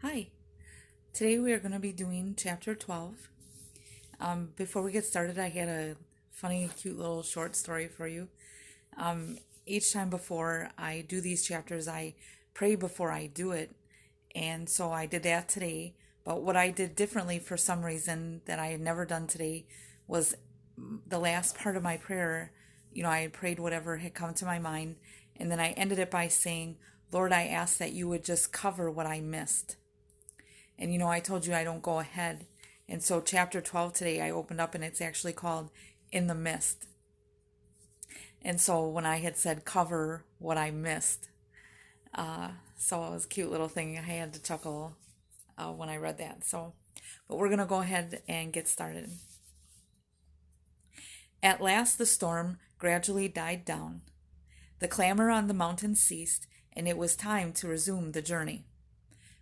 Hi, today we are going to be doing chapter 12. Before we get started, I had a funny, cute little short story for you. Each time before I do these chapters, I pray before I do it. And so I did that today. But what I did differently for some reason that I had never done today was the last part of my prayer. I had prayed whatever had come to my mind. And then I ended it by saying, Lord, I ask that you would just cover what I missed. And I told you I don't go ahead. And so chapter 12 today I opened up and it's actually called In the Mist. And so when I had said cover what I missed, so it was a cute little thing. I had to chuckle when I read that. But we're going to go ahead and get started. At last the storm gradually died down. The clamor on the mountain ceased, and it was time to resume the journey.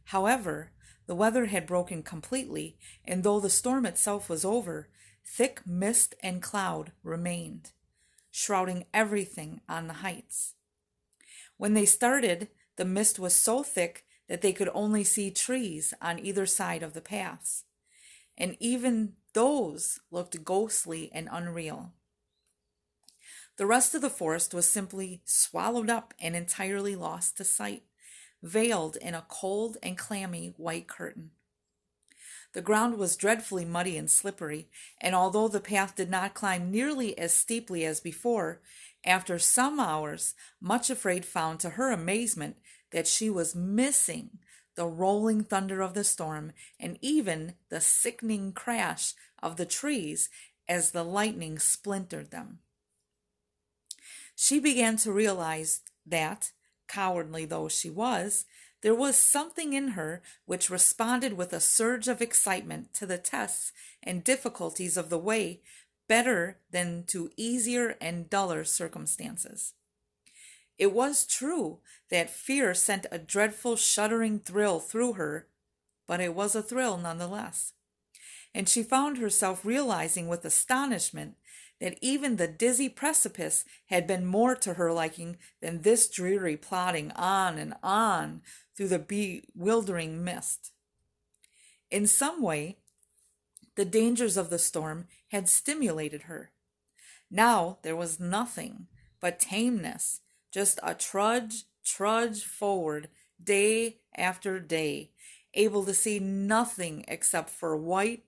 However, the weather had broken completely, and though the storm itself was over, thick mist and cloud remained, shrouding everything on the heights. When they started, the mist was so thick that they could only see trees on either side of the paths, and even those looked ghostly and unreal. The rest of the forest was simply swallowed up and entirely lost to sight, veiled in a cold and clammy white curtain. The ground was dreadfully muddy and slippery, and although the path did not climb nearly as steeply as before, after some hours, Much Afraid found to her amazement that she was missing the rolling thunder of the storm and even the sickening crash of the trees as the lightning splintered them. She began to realize that, cowardly though she was, there was something in her which responded with a surge of excitement to the tests and difficulties of the way better than to easier and duller circumstances. It was true that fear sent a dreadful shuddering thrill through her, but it was a thrill nonetheless. And she found herself realizing with astonishment that even the dizzy precipice had been more to her liking than this dreary plodding on and on through the bewildering mist. In some way, the dangers of the storm had stimulated her. Now there was nothing but tameness, just a trudge forward, day after day, able to see nothing except for white,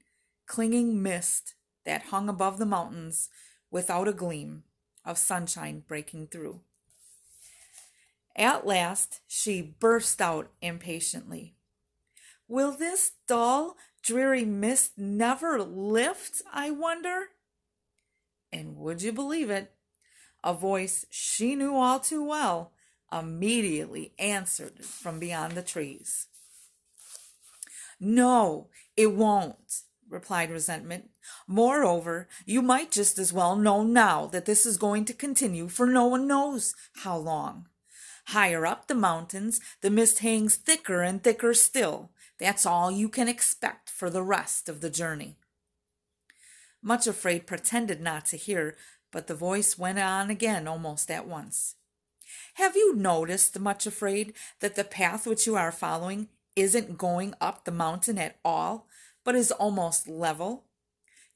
clinging mist that hung above the mountains without a gleam of sunshine breaking through. At last she burst out impatiently. Will this dull, dreary mist never lift, I wonder? And would you believe it? A voice she knew all too well immediately answered from beyond the trees. No, it won't, replied Resentment. Moreover, you might just as well know now that this is going to continue for no one knows how long. Higher up the mountains, the mist hangs thicker and thicker still. That's all you can expect for the rest of the journey. Much Afraid pretended not to hear, but the voice went on again almost at once. Have you noticed, Much Afraid, that the path which you are following isn't going up the mountain at all, but is almost level?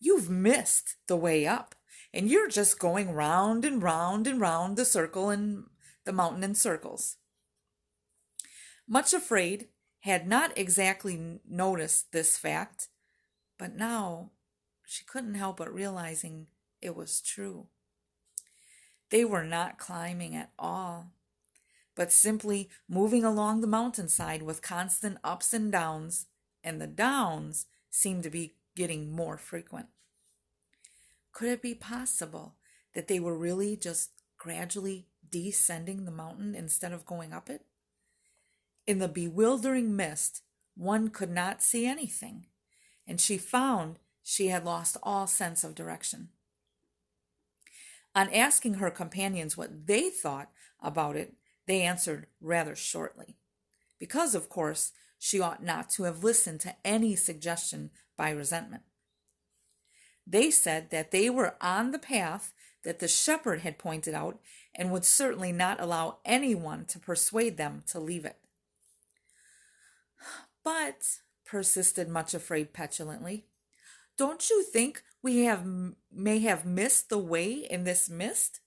You've missed the way up, and you're just going round and round and round the circle and the mountain in circles. Much Afraid had not exactly noticed this fact, but now she couldn't help but realizing it was true. They were not climbing at all, but simply moving along the mountainside with constant ups and downs, and the downs seemed to be getting more frequent. Could it be possible that they were really just gradually descending the mountain instead of going up it? In the bewildering mist, one could not see anything, and she found she had lost all sense of direction. On asking her companions what they thought about it, they answered rather shortly, because, of course, she ought not to have listened to any suggestion by Resentment. They said that they were on the path that the shepherd had pointed out and would certainly not allow anyone to persuade them to leave it. But, persisted Much Afraid petulantly, don't you think may have missed the way in this mist?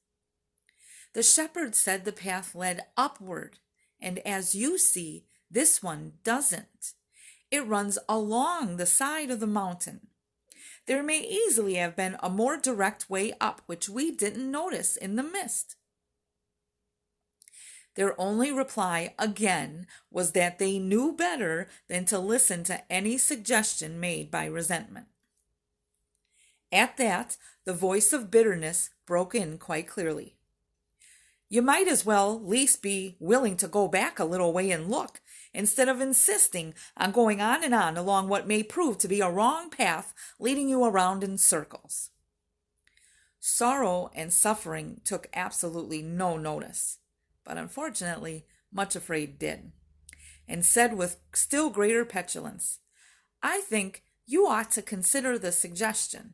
The shepherd said the path led upward, and as you see, this one doesn't. It runs along the side of the mountain. There may easily have been a more direct way up which we didn't notice in the mist. Their only reply again was that they knew better than to listen to any suggestion made by resentment. At that, the voice of bitterness broke in quite clearly. You might as well at least be willing to go back a little way and look, instead of insisting on going on and on along what may prove to be a wrong path leading you around in circles. Sorrow and Suffering took absolutely no notice, but unfortunately, Much Afraid did, and said with still greater petulance, I think you ought to consider the suggestion.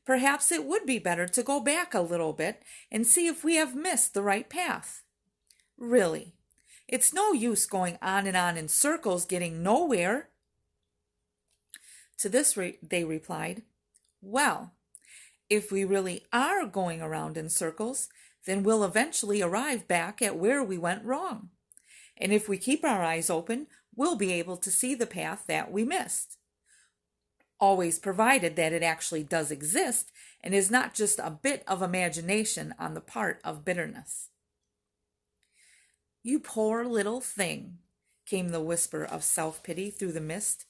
Perhaps it would be better to go back a little bit and see if we have missed the right path. Really, it's no use going on and on in circles getting nowhere. To this they replied, well, if we really are going around in circles, then we'll eventually arrive back at where we went wrong. And if we keep our eyes open, we'll be able to see the path that we missed. Always provided that it actually does exist and is not just a bit of imagination on the part of bitterness. You poor little thing, came the whisper of self-pity through the mist.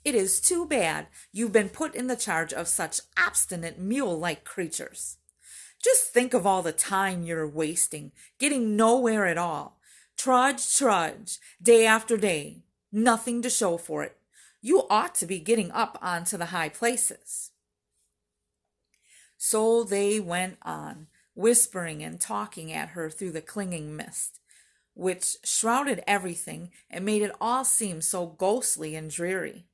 It is too bad you've been put in the charge of such obstinate mule-like creatures. Just think of all the time you're wasting, getting nowhere at all. Trudge, day after day, nothing to show for it. You ought to be getting up onto the high places. So they went on, whispering and talking at her through the clinging mist, which shrouded everything and made it all seem so ghostly and dreary.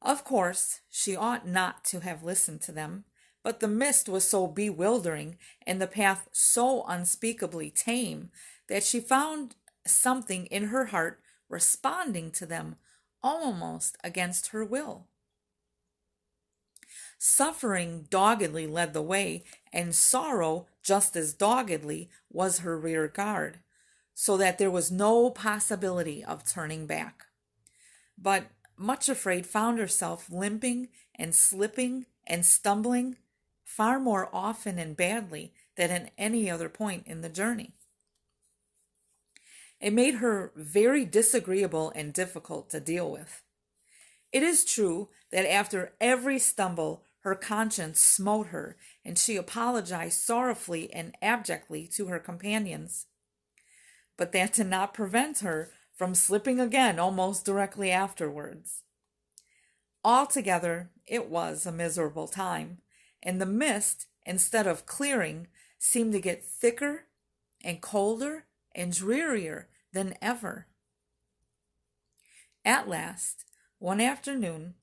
Of course, she ought not to have listened to them, but the mist was so bewildering and the path so unspeakably tame that she found something in her heart responding to them almost against her will. Suffering doggedly led the way, and Sorrow just as doggedly was her rear guard, so that there was no possibility of turning back. But Much Afraid found herself limping and slipping and stumbling far more often and badly than at any other point in the journey. It made her very disagreeable and difficult to deal with. It is true that after every stumble, her conscience smote her, and she apologized sorrowfully and abjectly to her companions. But that did not prevent her from slipping again almost directly afterwards. Altogether, it was a miserable time, and the mist, instead of clearing, seemed to get thicker and colder and drearier than ever. At last, one afternoon,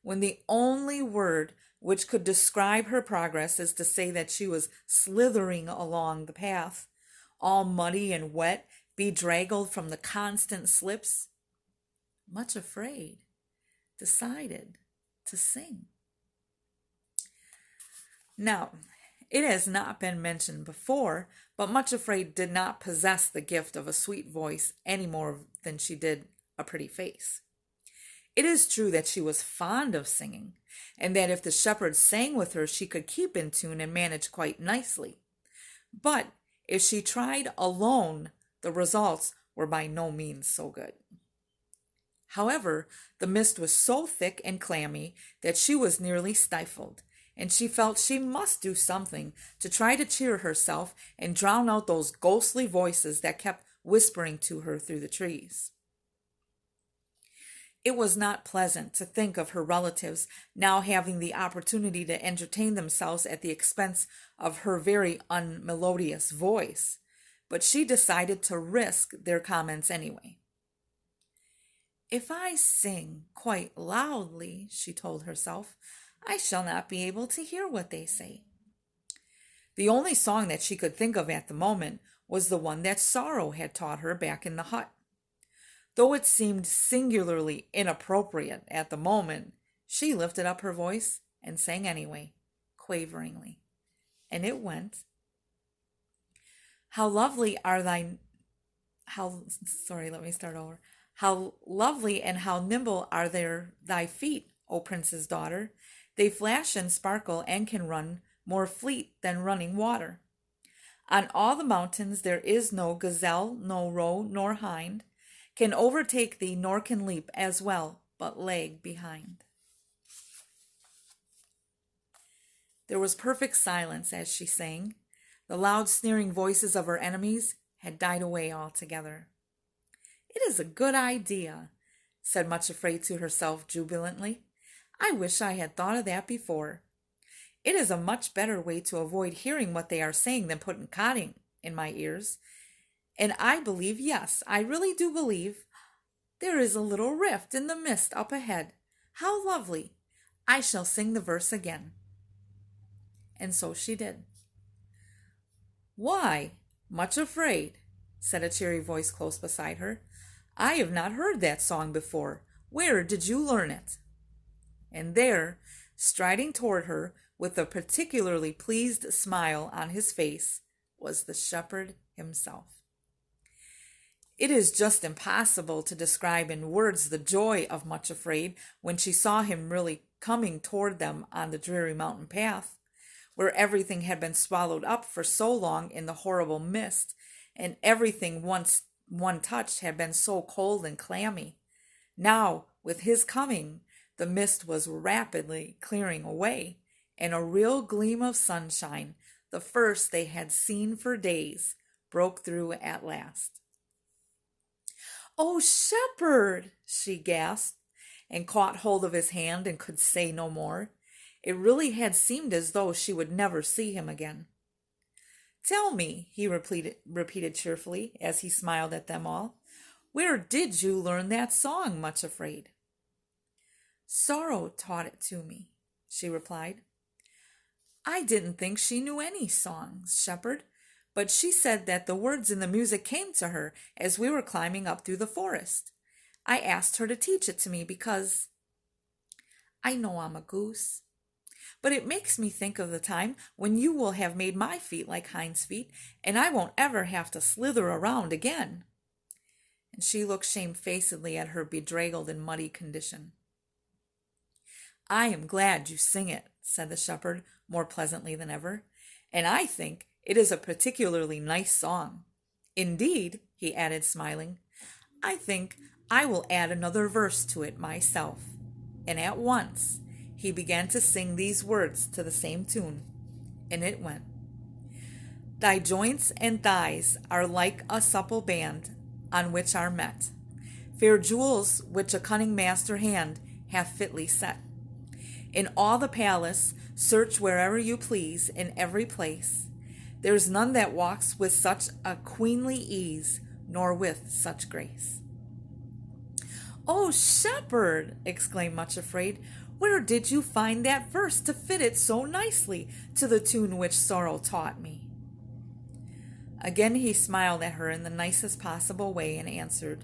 when the only word which could describe her progress is to say that she was slithering along the path, all muddy and wet, bedraggled from the constant slips, Much Afraid decided to sing. Now, it has not been mentioned before, but Much Afraid did not possess the gift of a sweet voice any more than she did a pretty face. It is true that she was fond of singing, and that if the shepherd sang with her, she could keep in tune and manage quite nicely. But if she tried alone, the results were by no means so good. However, the mist was so thick and clammy that she was nearly stifled, and she felt she must do something to try to cheer herself and drown out those ghostly voices that kept whispering to her through the trees. It was not pleasant to think of her relatives now having the opportunity to entertain themselves at the expense of her very unmelodious voice, but she decided to risk their comments anyway. If I sing quite loudly, she told herself, I shall not be able to hear what they say. The only song that she could think of at the moment was the one that Sorrow had taught her back in the hut. Though it seemed singularly inappropriate at the moment, she lifted up her voice and sang anyway, quaveringly. And it went, How lovely are thy how sorry, let me start over. How lovely and how nimble are thy feet, O prince's daughter. They flash and sparkle and can run more fleet than running water. On all the mountains there is no gazelle, no roe, nor hind, can overtake thee, nor can leap as well, but lag behind. There was perfect silence as she sang. The loud sneering voices of her enemies had died away altogether. It is a good idea, said Much Afraid to herself jubilantly. I wish I had thought of that before. It is a much better way to avoid hearing what they are saying than putting cotton in my ears. And I believe, yes, I really do believe, there is a little rift in the mist up ahead. How lovely! I shall sing the verse again. And so she did. Why, Much Afraid, said a cheery voice close beside her. I have not heard that song before. Where did you learn it? And there, striding toward her with a particularly pleased smile on his face, was the shepherd himself. It is just impossible to describe in words the joy of Much Afraid when she saw him really coming toward them on the dreary mountain path, where everything had been swallowed up for so long in the horrible mist, and everything once one touched had been so cold and clammy. Now, with his coming, the mist was rapidly clearing away, and a real gleam of sunshine, the first they had seen for days, broke through at last. "Oh, shepherd!" she gasped, and caught hold of his hand and could say no more. It really had seemed as though she would never see him again. "Tell me," he repeated cheerfully as he smiled at them all, "where did you learn that song, Much Afraid?" "Sorrow taught it to me," she replied. "I didn't think she knew any songs, shepherd, but she said that the words in the music came to her as we were climbing up through the forest. I asked her to teach it to me because I know I'm a goose. But it makes me think of the time when you will have made my feet like Hinds' feet, and I won't ever have to slither around again." And she looked shamefacedly at her bedraggled and muddy condition. "I am glad you sing it," said the shepherd more pleasantly than ever, "and I think it is a particularly nice song. Indeed," he added, smiling, "I think I will add another verse to it myself." And at once he began to sing these words to the same tune, and it went, "Thy joints and thighs are like a supple band on which are met fair jewels which a cunning master hand hath fitly set. In all the palace search wherever you please, in every place. There's none that walks with such a queenly ease, nor with such grace." "Oh, shepherd!" exclaimed Much Afraid, "where did you find that verse to fit it so nicely to the tune which sorrow taught me?" Again he smiled at her in the nicest possible way and answered,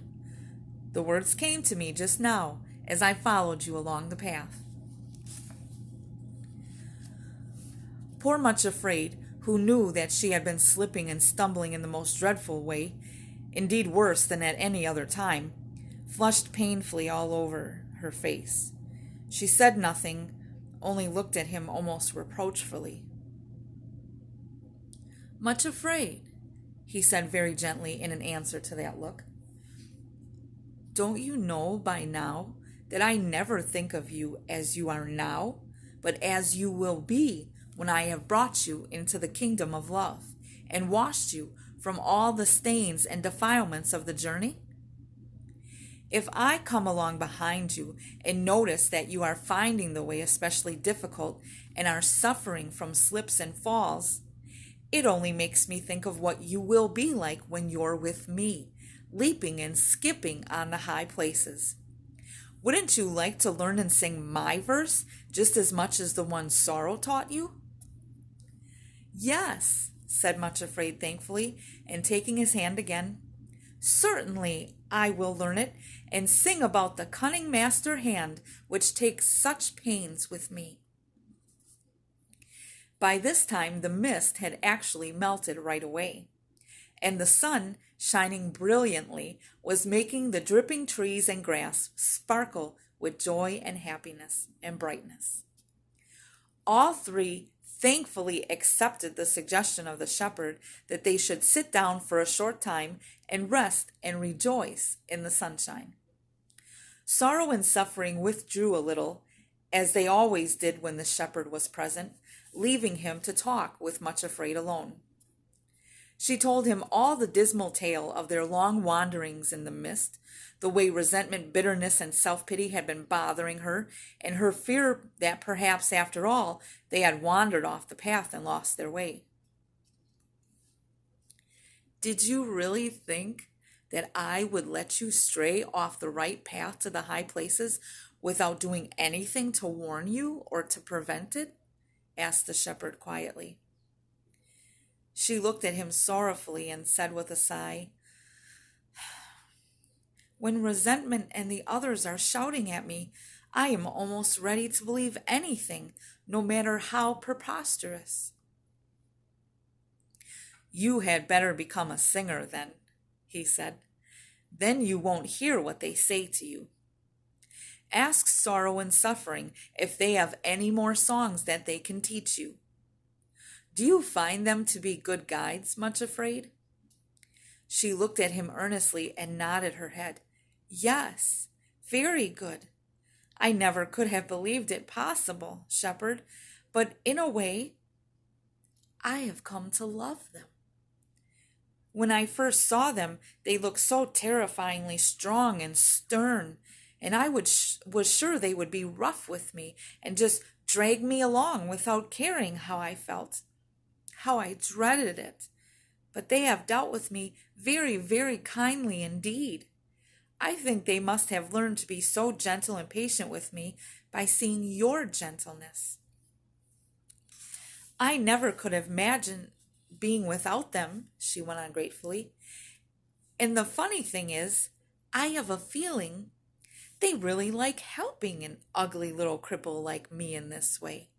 "The words came to me just now as I followed you along the path." Poor Much Afraid, who knew that she had been slipping and stumbling in the most dreadful way, indeed worse than at any other time, flushed painfully all over her face. She said nothing, only looked at him almost reproachfully. "Much Afraid," he said very gently in an answer to that look, "don't you know by now that I never think of you as you are now, but as you will be when I have brought you into the kingdom of love and washed you from all the stains and defilements of the journey? If I come along behind you and notice that you are finding the way especially difficult and are suffering from slips and falls, it only makes me think of what you will be like when you're with me, leaping and skipping on the high places. Wouldn't you like to learn and sing my verse just as much as the one sorrow taught you?" "Yes," said Much Afraid thankfully, and taking his hand again, "certainly I will learn it and sing about the cunning master hand which takes such pains with me." By this time the mist had actually melted right away, and the sun, shining brilliantly, was making the dripping trees and grass sparkle with joy and happiness and brightness. All three thankfully accepted the suggestion of the shepherd that they should sit down for a short time and rest and rejoice in the sunshine. Sorrow and Suffering withdrew a little, as they always did when the shepherd was present, leaving him to talk with Much Afraid alone. She told him all the dismal tale of their long wanderings in the mist, the way resentment, bitterness, and self-pity had been bothering her, and her fear that perhaps, after all, they had wandered off the path and lost their way. "Did you really think that I would let you stray off the right path to the high places without doing anything to warn you or to prevent it?" asked the shepherd quietly. She looked at him sorrowfully and said with a sigh, "When resentment and the others are shouting at me, I am almost ready to believe anything, no matter how preposterous." "You had better become a singer then," he said. "Then you won't hear what they say to you. Ask Sorrow and Suffering if they have any more songs that they can teach you. Do you find them to be good guides, Much Afraid?" She looked at him earnestly and nodded her head. "Yes, very good. I never could have believed it possible, shepherd, but in a way, I have come to love them. When I first saw them, they looked so terrifyingly strong and stern, and I was sure they would be rough with me and just drag me along without caring how I felt. How I dreaded it. But they have dealt with me very, very kindly indeed. I think they must have learned to be so gentle and patient with me by seeing your gentleness. I never could have imagined being without them," she went on gratefully. "And the funny thing is, I have a feeling they really like helping an ugly little cripple like me in this way.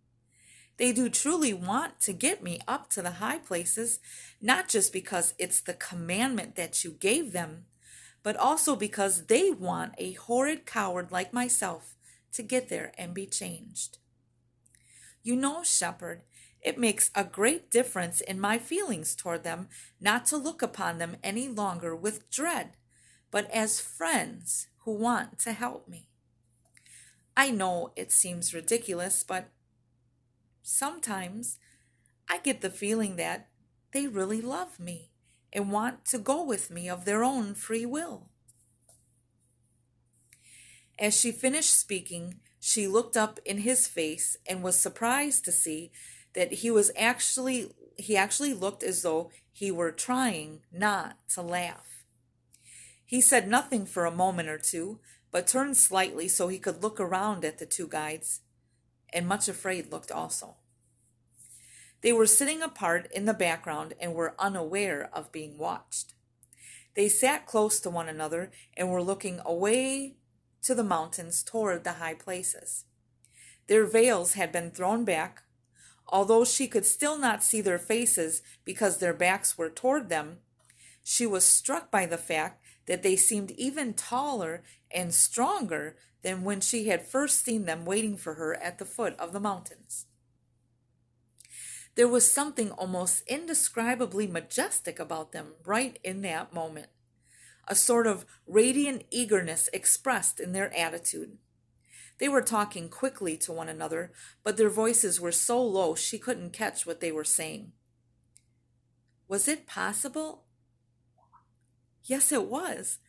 They do truly want to get me up to the high places, not just because it's the commandment that you gave them, but also because they want a horrid coward like myself to get there and be changed. You know, shepherd, it makes a great difference in my feelings toward them not to look upon them any longer with dread, but as friends who want to help me. I know it seems ridiculous, but sometimes I get the feeling that they really love me and want to go with me of their own free will." As she finished speaking, she looked up in his face and was surprised to see that he actually looked as though he were trying not to laugh. He said nothing for a moment or two, but turned slightly so he could look around at the two guides, and Much Afraid looked also. They were sitting apart in the background and were unaware of being watched. They sat close to one another and were looking away to the mountains toward the high places. Their veils had been thrown back, although she could still not see their faces because their backs were toward them. She was struck by the fact that they seemed even taller and stronger than when she had first seen them waiting for her at the foot of the mountains. There was something almost indescribably majestic about them right in that moment, a sort of radiant eagerness expressed in their attitude. They were talking quickly to one another, but their voices were so low she couldn't catch what they were saying. Was it possible? Yes, it was.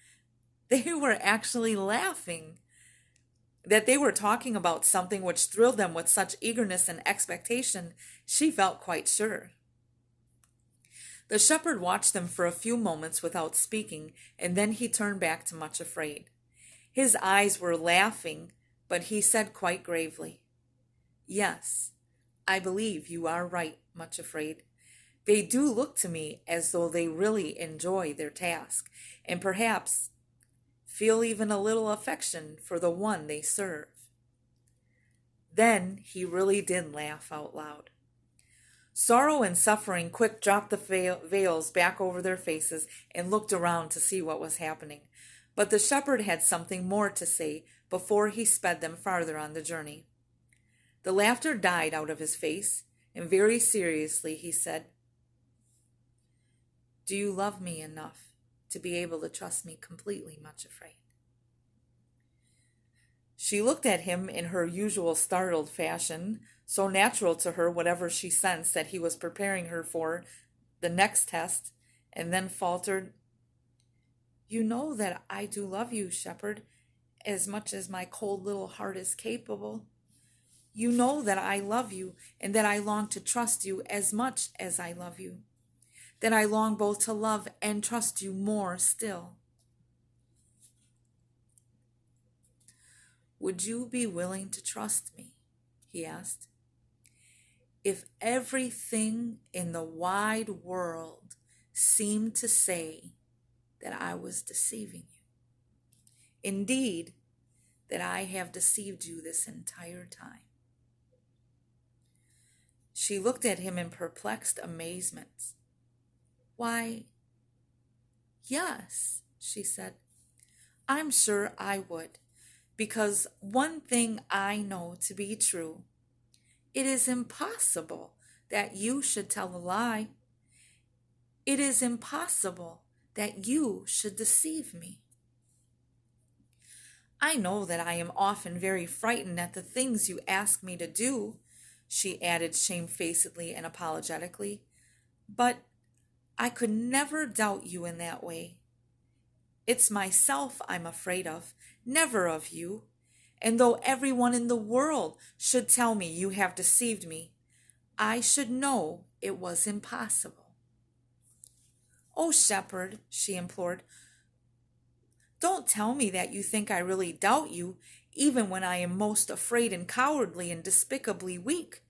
They were actually laughing. That they were talking about something which thrilled them with such eagerness and expectation, she felt quite sure. The shepherd watched them for a few moments without speaking, and then he turned back to Much Afraid. His eyes were laughing, but he said quite gravely, "Yes, I believe you are right, Much Afraid. They do look to me as though they really enjoy their task, and perhaps feel even a little affection for the one they serve. Then he really did laugh out loud. Sorrow and suffering quick dropped the veils back over their faces and looked around to see what was happening. But the shepherd had something more to say before he sped them farther on the journey. The laughter died out of his face, and very seriously he said, "Do you love me enough to be able to trust me completely, Much Afraid?" She looked at him in her usual startled fashion, so natural to her whatever she sensed that he was preparing her for the next test, and then faltered, "You know that I do love you, shepherd, as much as my cold little heart is capable. You know that I love you and that I long to trust you as much as I love you, that I long both to love and trust you more still. Would you be willing to trust me?" he asked. "If everything in the wide world seemed to say that I was deceiving you, indeed, that I have deceived you this entire time." She looked at him in perplexed amazement. "Why, yes," she said, "I'm sure I would, because one thing I know to be true. It is impossible that you should tell a lie. It is impossible that you should deceive me. I know that I am often very frightened at the things you ask me to do," she added shamefacedly and apologetically, "but I could never doubt you in that way. It's myself I'm afraid of, never of you. And though everyone in the world should tell me you have deceived me, I should know it was impossible." "Oh, shepherd," she implored, "don't tell me that you think I really doubt you, even when I am most afraid and cowardly and despicably weak.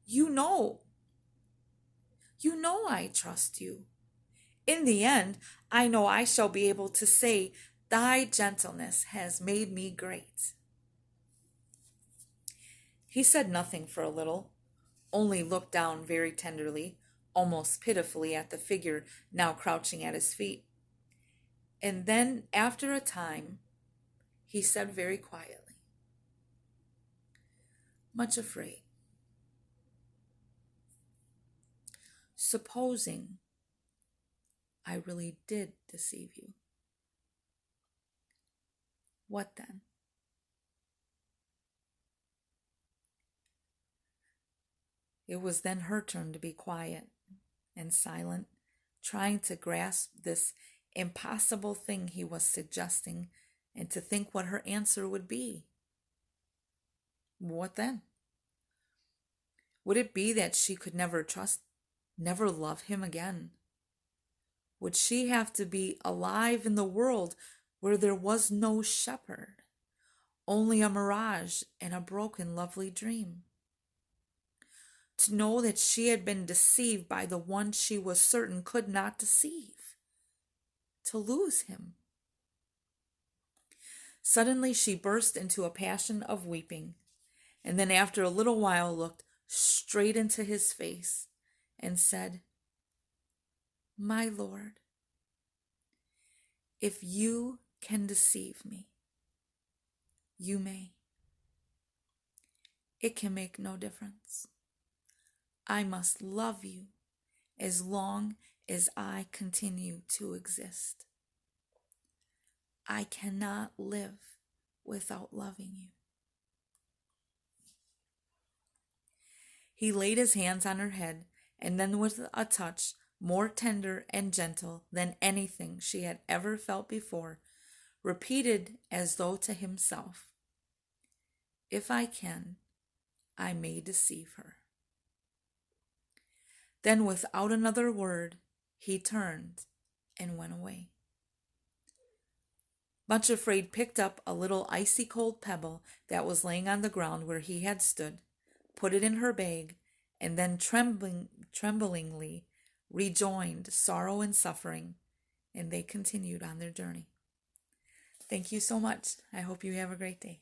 You know I trust you. In the end, I know I shall be able to say, 'Thy gentleness has made me great.'" He said nothing for a little, only looked down very tenderly, almost pitifully at the figure now crouching at his feet. And then, after a time, he said very quietly, "Much Afraid, supposing I really did deceive you, what then?" It was then her turn to be quiet and silent, trying to grasp this impossible thing he was suggesting and to think what her answer would be. What then? Would it be that she could never trust, never love him again? Would she have to be alive in the world where there was no shepherd, only a mirage and a broken, lovely dream? To know that she had been deceived by the one she was certain could not deceive, to lose him. Suddenly she burst into a passion of weeping, and then after a little while looked straight into his face and said, "My Lord, if you can deceive me, you may. It can make no difference. I must love you as long as I continue to exist. I cannot live without loving you." He laid his hands on her head, and then with a touch more tender and gentle than anything she had ever felt before, repeated as though to himself, "If I can, I may deceive her." Then without another word, he turned and went away. Much Afraid picked up a little icy cold pebble that was laying on the ground where he had stood, put it in her bag, and then tremblingly rejoined Sorrow and Suffering, and they continued on their journey. Thank you so much. I hope you have a great day.